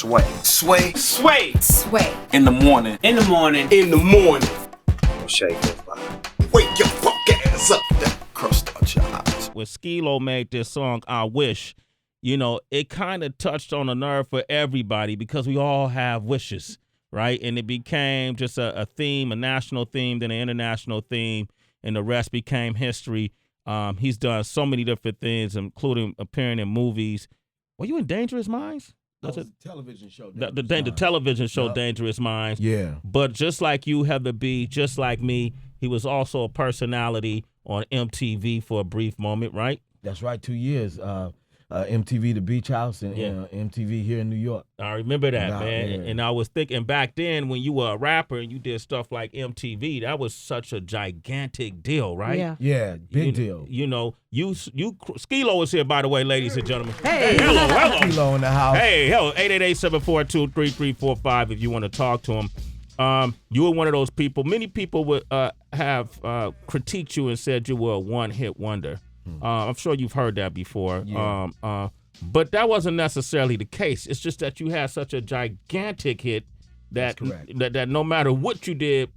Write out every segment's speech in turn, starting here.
Sway. Sway. Sway. Sway. In the morning. In the morning. In the morning. Shake goes by. Wake your punk ass up. That crust out your eyes. When Skee Lo made this song, I Wish, you know, it kind of touched on a nerve for everybody because we all have wishes, right? And it became just a theme, a national theme, then an international theme, and the rest became history. He's done so many different things, including appearing in movies. Were you in Dangerous Minds? That's a television show. The television show Dangerous Minds. Yeah. But just like you, Heather B., just like me, he was also a personality on MTV for a brief moment, right? That's right, 2 years. MTV The Beach House and MTV here in New York. I remember that, man. Yeah. And I was thinking back then when you were a rapper and you did stuff like MTV, that was such a gigantic deal, right? Yeah, big deal. You know, Skee Lo is here, by the way, ladies and gentlemen. Hey. Hello. Skee Lo in the house. Hey, 888-742-3345 if you want to talk to him. You were one of those people. Many people would have critiqued you and said you were a one-hit wonder. I'm sure you've heard that before. Yeah. But that wasn't necessarily the case. It's just that you had such a gigantic hit that no matter what you did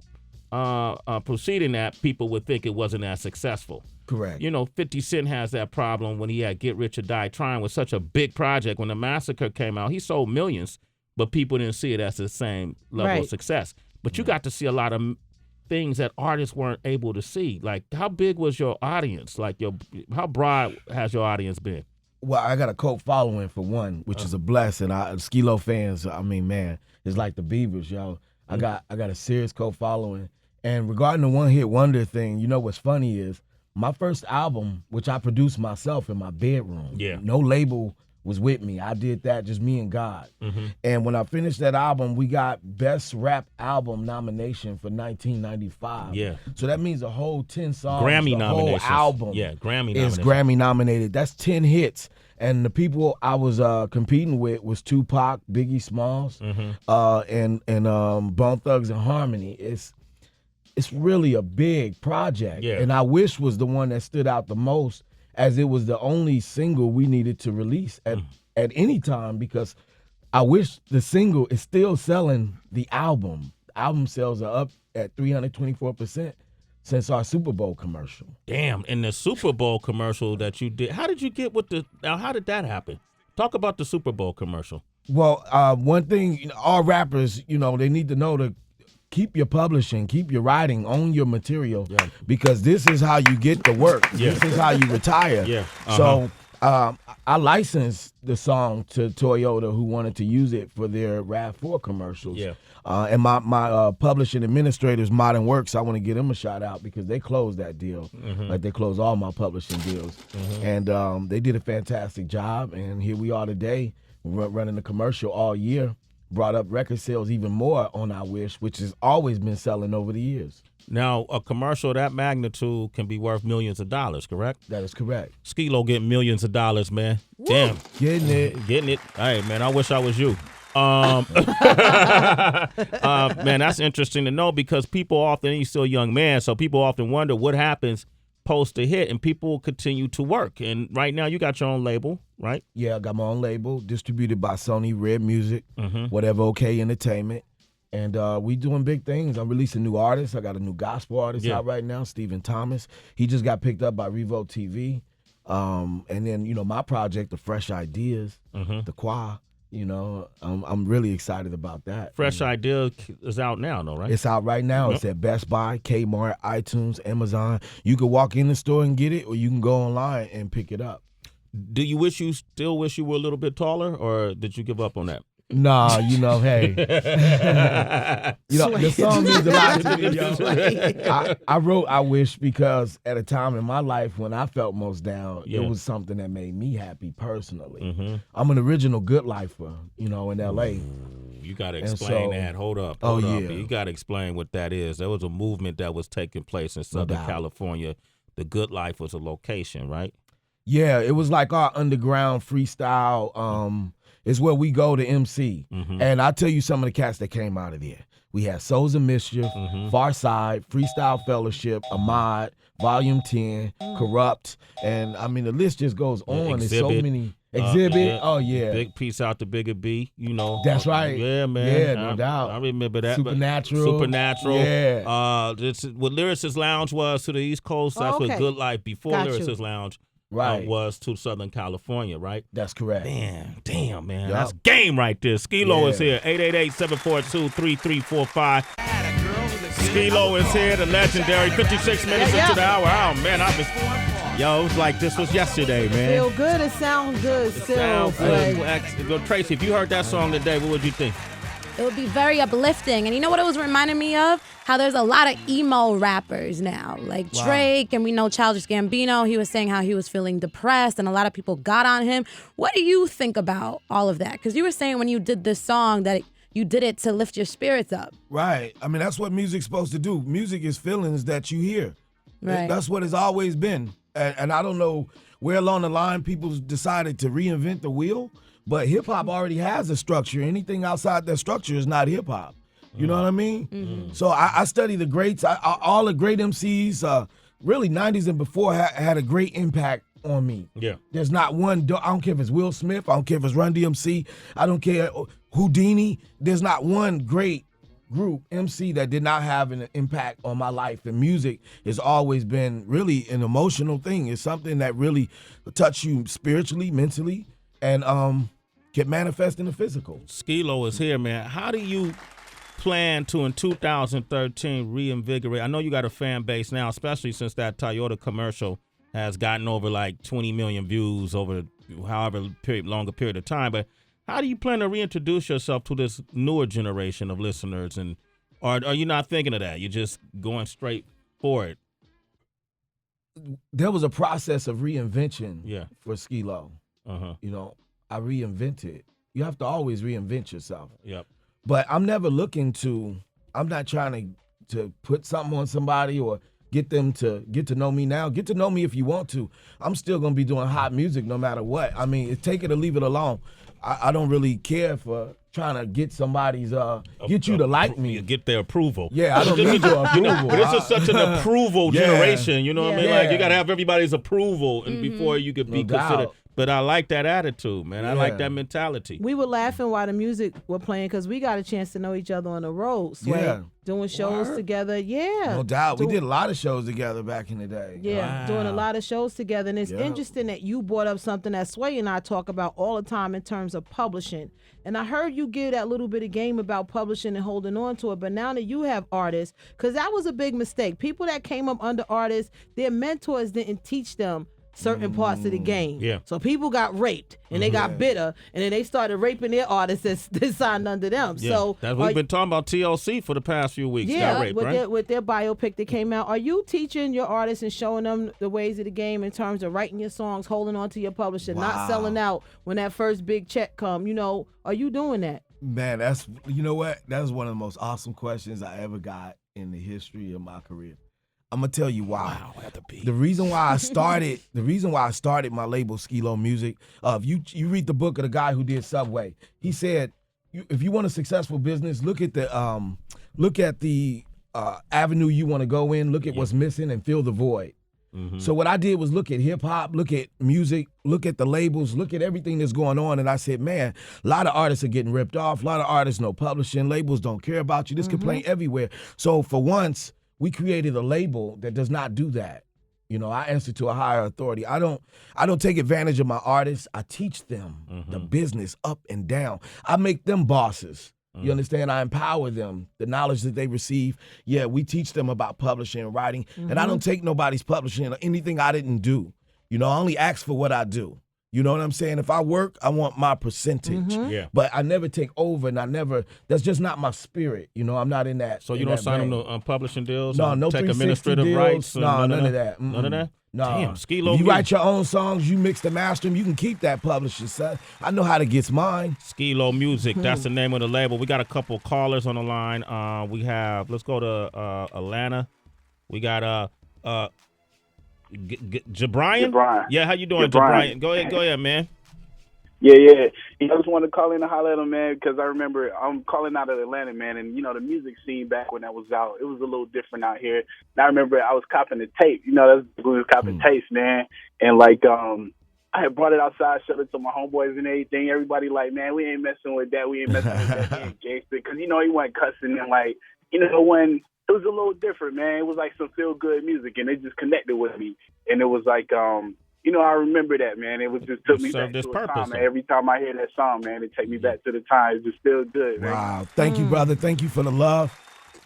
preceding that, people would think it wasn't as successful. Correct. You know, 50 Cent has that problem when he had Get Rich or Die Trying with such a big project. When The Massacre came out, he sold millions, but people didn't see it as the same level of success. But you got to see a lot of things that artists weren't able to see. Like, how big was your audience? Like, how broad has your audience been? Well, I got a cult following for one, which is a blessing. Skee Lo fans, I mean, man, it's like the Beavers, yo. I got a serious cult following. And regarding the one-hit wonder thing, you know what's funny is my first album, which I produced myself in my bedroom, no label was with me. I did that, just me and God. And when I finished that album, we got Best Rap Album nomination for 1995. Yeah. So that means a whole 10 songs, Grammy the nominations. whole album Grammy is Grammy nominated. That's 10 hits. And the people I was competing with was Tupac, Biggie Smalls, and Bone Thugs and Harmony. It's really a big project. Yeah. And I Wish was the one that stood out the most, as it was the only single we needed to release at any time, because I Wish the single is still selling the album. The album sales are up at 324% since our Super Bowl commercial. Damn, and the Super Bowl commercial that you did, how did you get how did that happen? Talk about the Super Bowl commercial. Well, one thing, all rappers, they need to know to keep your publishing, keep your writing, own your material, because this is how you get the work. This is how you retire. So I licensed the song to Toyota, who wanted to use it for their RAV4 commercials. And my publishing administrators, Modern Works, I want to give them a shout out because they closed that deal. Like they closed all my publishing deals. And they did a fantastic job. And here we are today, running the commercial all year. Brought up record sales even more on I Wish, which has always been selling over the years. Now, a commercial of that magnitude can be worth millions of dollars, correct? That is correct. Skee Lo getting millions of dollars, man. Woo. Damn. Getting it. Getting it. Hey, man, I wish I was you. Man, that's interesting to know because people often, he's still a young man, so people often wonder what happens post a hit, and people continue to work. And right now, you got your own label, right? Yeah, I got my own label, distributed by Sony Red Music, whatever OK Entertainment. And we doing big things. I'm releasing new artists. I got a new gospel artist out right now, Stephen Thomas. He just got picked up by Revo TV. And then, my project, The Fresh Ideas, the choir. I'm really excited about that. Fresh Idea is out now, though, right? It's out right now. It's at Best Buy, Kmart, iTunes, Amazon. You can walk in the store and get it, or you can go online and pick it up. Do you still wish you were a little bit taller, or did you give up on that? Nah, hey. The song means a lot to me, yo. I wrote I Wish because at a time in my life when I felt most down, it was something that made me happy personally. I'm an original good lifer, in L.A. You got to explain that. Hold up. You got to explain what that is. There was a movement that was taking place in Southern California. The Good Life was a location, right? Yeah, it was like our underground freestyle. It's where we go to MC. And I'll tell you some of the cats that came out of there. We had Souls of Mischief, Far Side, Freestyle Fellowship, Ahmad, Volume 10, Corrupt, and I mean the list just goes on. There's so many. Exhibit. Oh yeah. Big piece out to Bigger B. You know. That's right. Yeah, man. Yeah, no doubt. I remember that. Supernatural. Yeah. This is what Lyricist Lounge was to the East Coast. That's what Good Life before Lyricist Lounge. Was to Southern California, right? That's correct. Damn, man. That's game right there. Skee Lo is here. 888-742-3345. Skee Lo is here, the legendary 56 minutes into the hour. Oh, man, it was like this was yesterday, man. Feel good. It sounds good still. Tracy, if you heard that song today, what would you think? It would be very uplifting. And you know what it was reminding me of? How there's a lot of emo rappers now. Like Drake, and we know Childish Gambino. He was saying how he was feeling depressed, and a lot of people got on him. What do you think about all of that? Because you were saying when you did this song that you did it to lift your spirits up. Right. I mean, that's what music's supposed to do. Music is feelings that you hear. Right. That's what it's always been. And I don't know where along the line people decided to reinvent the wheel. But hip-hop already has a structure. Anything outside that structure is not hip-hop. You know what I mean? Mm-hmm. So I study the greats. All the great MCs, really 90s and before, had a great impact on me. Yeah. There's not one, I don't care if it's Will Smith, I don't care if it's Run DMC, I don't care, Houdini. There's not one great group, MC, that did not have an impact on my life. And music has always been really an emotional thing. It's something that really touches you spiritually, mentally, and can manifest in the physical. Skee Lo is here, man. How do you plan to, in 2013, reinvigorate? I know you got a fan base now, especially since that Toyota commercial has gotten over like 20 million views over however longer period of time. But how do you plan to reintroduce yourself to this newer generation of listeners? And or are you not thinking of that? You're just going straight for it? There was a process of reinvention for Skee Lo. Uh-huh. You know, I reinvented. You have to always reinvent yourself. Yep. But I'm never looking I'm not trying to put something on somebody or get them to get to know me now. Get to know me if you want to. I'm still going to be doing hot music no matter what. I mean, take it or leave it alone. I don't really care for trying to get somebody's, get you to like me. Get their approval. Yeah, I don't need your approval. But this is such an approval generation, you know what I mean? Yeah. Like, you got to have everybody's approval and before you could be considered. But I like that attitude, man. I like that mentality. We were laughing while the music were playing because we got a chance to know each other on the road, Sway. Doing shows together. Yeah. No doubt. We did a lot of shows together back in the day. Yeah, doing a lot of shows together. And it's interesting that you brought up something that Sway and I talk about all the time in terms of publishing. And I heard you give that little bit of game about publishing and holding on to it. But now that you have artists, because that was a big mistake. People that came up under artists, their mentors didn't teach them certain parts of the game. Yeah. So people got raped and they got bitter and then they started raping their artists that signed under them. Yeah. So we've been talking about TLC for the past few weeks. Got raped, right? with their biopic that came out. Are you teaching your artists and showing them the ways of the game in terms of writing your songs, holding on to your publisher, not selling out when that first big check come? You know, are you doing that? Man, you know what? That was one of the most awesome questions I ever got in the history of my career. I'm gonna tell you why. Wow, had to be. The reason why I started my label Skee Lo Music. If you read the book of the guy who did Subway, he said, if you want a successful business, look at the avenue you want to go in, look at what's missing, and fill the void. Mm-hmm. So what I did was look at hip hop, look at music, look at the labels, look at everything that's going on, and I said, man, a lot of artists are getting ripped off. A lot of artists no publishing, labels don't care about you. This complaint everywhere. So for once, we created a label that does not do that. You know, I answer to a higher authority. I don't take advantage of my artists. I teach them the business up and down. I make them bosses. You understand? I empower them. The knowledge that they receive, we teach them about publishing and writing. And I don't take nobody's publishing or anything I didn't do. You know, I only ask for what I do. You know what I'm saying? If I work, I want my percentage. Yeah. But I never take over, and that's just not my spirit. You know, I'm not in that. So you don't sign them to publishing deals? No, no take 360 administrative deals. rights? No, none of that. None of that? No. Damn, Skee Lo. If you write your own songs, you mix the master them, you can keep that publishing, son. I know how to get mine. Skee Lo Music, that's the name of the label. We got a couple callers on the line. Let's go to Atlanta. We got Jabrian? Yeah, how you doing, Jabrian? Go ahead, man. Yeah. I just wanted to call in and holler at him, man, because I remember I'm calling out of Atlanta, man, and, you know, the music scene back when that was out, it was a little different out here. And I remember I was copping the tape. You know, that's when we was copping tapes, man. And, like, I I had brought it outside, showed it to my homeboys and everything. Everybody like, man, we ain't messing with that. We ain't messing with that. We ain't gangster. Because, you know, he wasn't cussing and, like, you know, when it was a little different, man. It was like some feel-good music, and it just connected with me. And it was like, you know, I remember that, man. It was just took me back to a time, man. Every time I hear that song, man, it take me back to the time. It's just still good, man. Wow. Thank you, brother. Thank you for the love.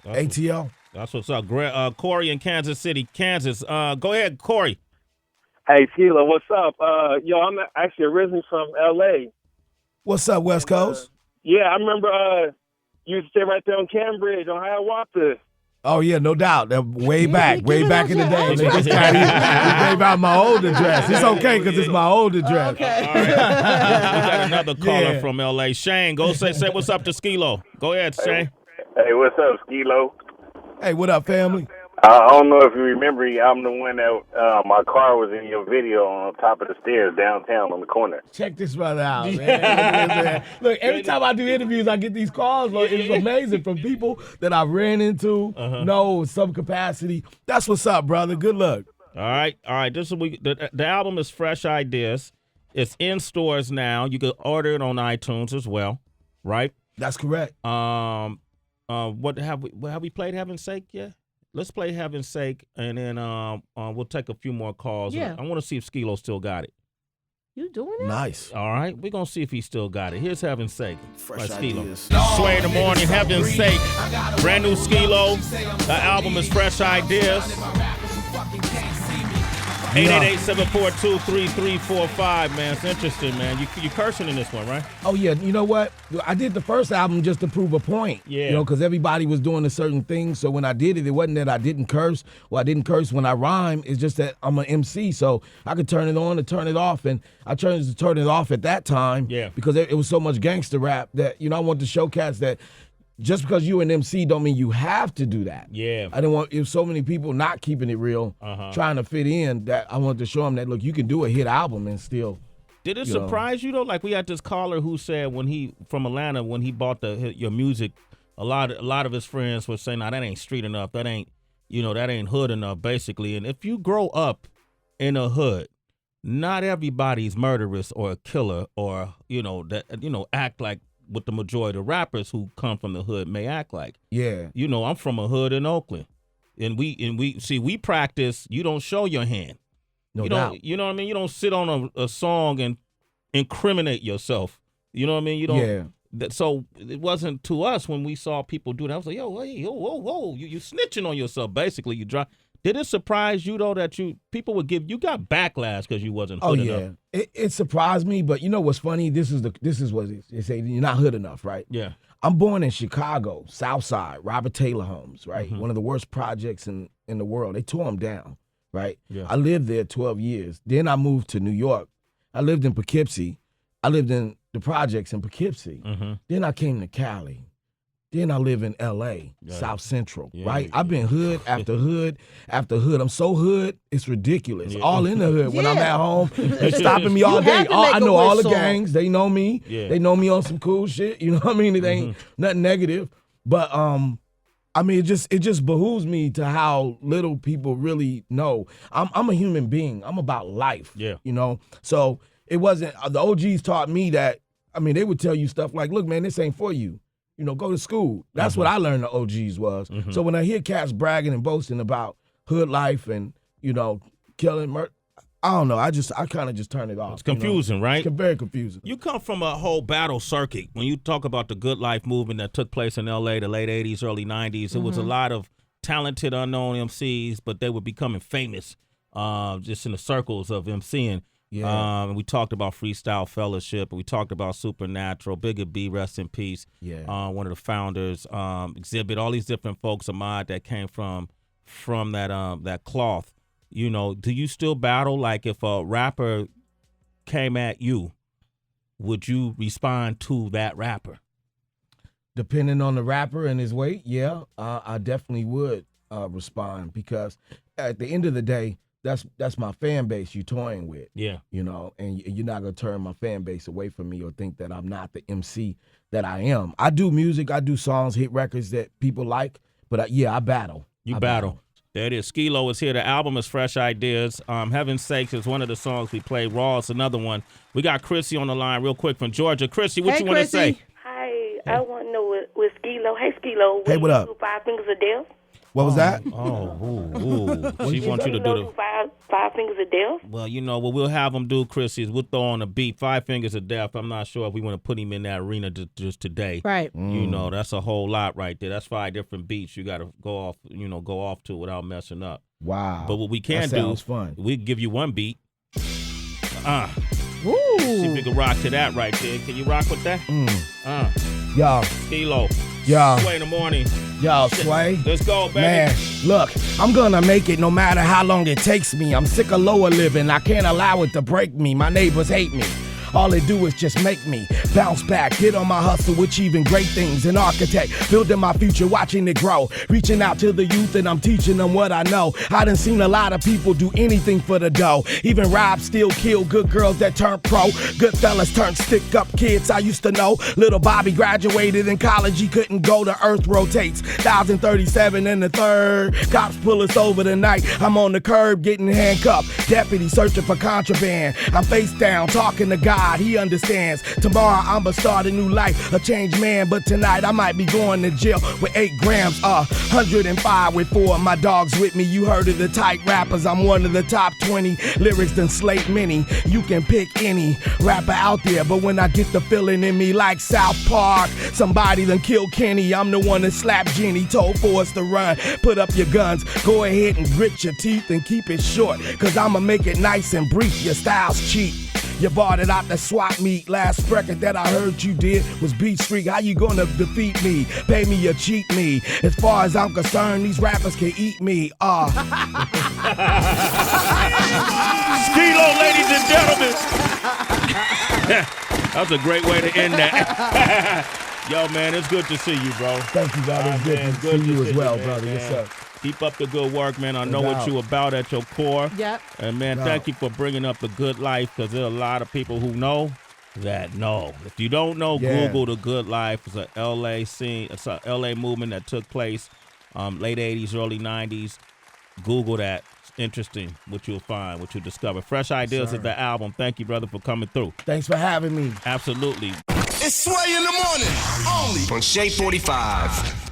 ATL. That's what's up. Corey in Kansas City, Kansas. Go ahead, Corey. Hey, Skee Lo, what's up? I'm actually originally from L.A. What's up, West Coast? Yeah, I remember you used to stay right there on Cambridge, on Hiawatha. Oh, yeah, no doubt. Way back in the day. They just gave out my old address. It's okay because it's my old address. Okay. All right. We got another caller from L.A. Shane, go say what's up to Skee Lo. Go ahead, Shane. Hey, what's up, Skee Lo? Hey, what up, family? I don't know if you remember, I'm the one that my car was in your video on top of the stairs downtown on the corner. Check this brother out, man. Look, every time I do interviews, I get these calls. Look, it's amazing from people that I ran into, know some capacity. That's what's up, brother. Good luck. All right. This is the album is Fresh Ideas. It's in stores now. You can order it on iTunes as well, right? That's correct. What have we played Heaven's Sake yet? Let's play Heaven's Sake, and then we'll take a few more calls. Yeah. I want to see if Skee Lo still got it. You doing it? Nice. All right. We're going to see if he still got it. Here's Heaven's Sake by Skee Lo. Ideas. Sway in the morning, Heaven's Sake. Brand new Skee Lo. The album is Fresh Ideas. 888-742-3345, man. It's interesting, man. You cursing in this one, right? Oh, yeah. You know what? I did the first album just to prove a point. Yeah. You know, because everybody was doing a certain thing. So when I did it, it wasn't that I didn't curse. Well, I didn't curse when I rhyme. It's just that I'm an MC, so I could turn it on and turn it off. And I chose to turn it off at that time because it was so much gangster rap that, you know, I wanted to show cats that just because you an MC don't mean you have to do that. Yeah. I didn't want, if so many people not keeping it real, trying to fit in, that I wanted to show them that, look, you can do a hit album and still. Did it surprise you though? Like we had this caller who said from Atlanta when he bought your music, a lot of his friends were saying, "Nah, that ain't street enough. That ain't hood enough." Basically, and if you grow up in a hood, not everybody's murderous or a killer or act like what the majority of rappers who come from the hood may act like. Yeah. You know, I'm from a hood in Oakland, and we practice. You don't show your hand. No doubt. You know what I mean? You don't sit on a song and incriminate yourself. You know what I mean? You don't. Yeah. So it wasn't to us when we saw people do that. I was like, yo, hey, whoa, you snitching on yourself. Basically, you drop. Did it surprise you though that people would you got backlash because you wasn't hood enough? It surprised me, but you know what's funny? This is what it is. They say you're not hood enough, right? Yeah. I'm born in Chicago, South Side, Robert Taylor Homes, right? One of the worst projects in the world. They tore them down, right? Yeah. I lived there 12 years. Then I moved to New York. I lived in Poughkeepsie. I lived in the projects in Poughkeepsie. Then I came to Cali. Then I live in L.A., South Central, right? I've been hood after hood after hood. I'm so hood, it's ridiculous. All in the hood. When I'm at home, they're stopping me all day. I know all the gangs. They know me. Yeah. They know me on some cool shit. You know what I mean? It ain't nothing negative. But, I mean, it just behooves me to how little people really know. I'm a human being. I'm about life. Yeah. You know? So it wasn't, the OGs taught me that, I mean, they would tell you stuff like, look, man, this ain't for you. You know, go to school. That's what I learned the OGs was. So when I hear cats bragging and boasting about hood life and, you know, killing, murder, I don't know. I kind of just turn it off. It's confusing, right? It's very confusing. You come from a whole battle circuit. When you talk about the good life movement that took place in L.A. the late 80s, early 90s, it was a lot of talented, unknown MCs, but they were becoming famous just in the circles of MCing. Yeah. And we talked about Freestyle Fellowship, and we talked about Supernatural, Bigger B, rest in peace. Yeah. One of the founders, Exhibit, all these different folks, Ahmad, that came from that cloth. You know, do you still battle? Like if a rapper came at you, would you respond to that rapper? Depending on the rapper and his weight, yeah, I definitely would respond because at the end of the day, that's my fan base you're toying with. Yeah. You know, and you're not going to turn my fan base away from me or think that I'm not the MC that I am. I do music, I do songs, hit records that people like, but I battle. You battle. There it is. Skee Lo is here. The album is Fresh Ideas. Heaven's Sakes is one of the songs we played. Raw is another one. We got Chrissy on the line real quick from Georgia. Chrissy, what you want to say? Hi, I want to know with Skee Lo. Hey, Skee Lo. Hey, what up? Do 5 Fingers of Death? What was that? She wants you to do the five Fingers of Death. Well, you know what we'll have him do, Chrissy, is we'll throw on a beat, 5 Fingers of Death. I'm not sure if we want to put him in that arena just today. Right. You know, that's a whole lot right there. That's 5 different beats you got to go off to without messing up. Wow. But what we can do is fun. We give you one beat. Woo. See if we can rock to that right there. Can you rock with that? Y'all. Skee Lo. Y'all. Sway in the morning. Y'all, Sway. Let's go, baby. Man, look, I'm gonna make it no matter how long it takes me. I'm sick of lower living. I can't allow it to break me. My neighbors hate me. All they do is just make me bounce back, get on my hustle, achieving great things. An architect, building my future, watching it grow. Reaching out to the youth and I'm teaching them what I know. I done seen a lot of people do anything for the dough. Even rob, steal, kill good girls that turn pro. Good fellas turn stick up kids I used to know. Little Bobby graduated in college, he couldn't go, the earth rotates. 1037 in the third. Cops pull us over tonight. I'm on the curb getting handcuffed. Deputy searching for contraband. I'm face down talking to God. He understands. Tomorrow I'ma start a new life, a changed man. But tonight I might be going to jail with 8 grams, 105 with 4 of my dogs with me. You heard of the tight rappers, I'm one of the top 20. Lyrics done slate many. You can pick any rapper out there, but when I get the feeling in me like South Park, somebody done killed Kenny. I'm the one that slapped Jenny, told Forrest to run. Put up your guns, go ahead and grit your teeth and keep it short, cause I'ma make it nice and brief. Your style's cheap. You bought it out the swap meet. Last record that I heard you did was Beat Street. How you gonna defeat me? Pay me or cheat me? As far as I'm concerned, these rappers can eat me. Skee Lo, ladies and gentlemen. That was a great way to end that. Yo, man, it's good to see you, bro. Thank you, brother. It's good to see you as well, brother. Man. Yes, sir. Keep up the good work, man. I know what you about at your core. Yep. And, man, thank you for bringing up the good life, because there are a lot of people who know that know. If you don't know, Google the good life. It's an L.A. scene. It's an L.A. movement that took place late 80s, early 90s. Google that. It's interesting what you'll find, what you'll discover. Fresh Ideas is the album. Thank you, brother, for coming through. Thanks for having me. Absolutely. It's Sway in the morning, only On Shade 45.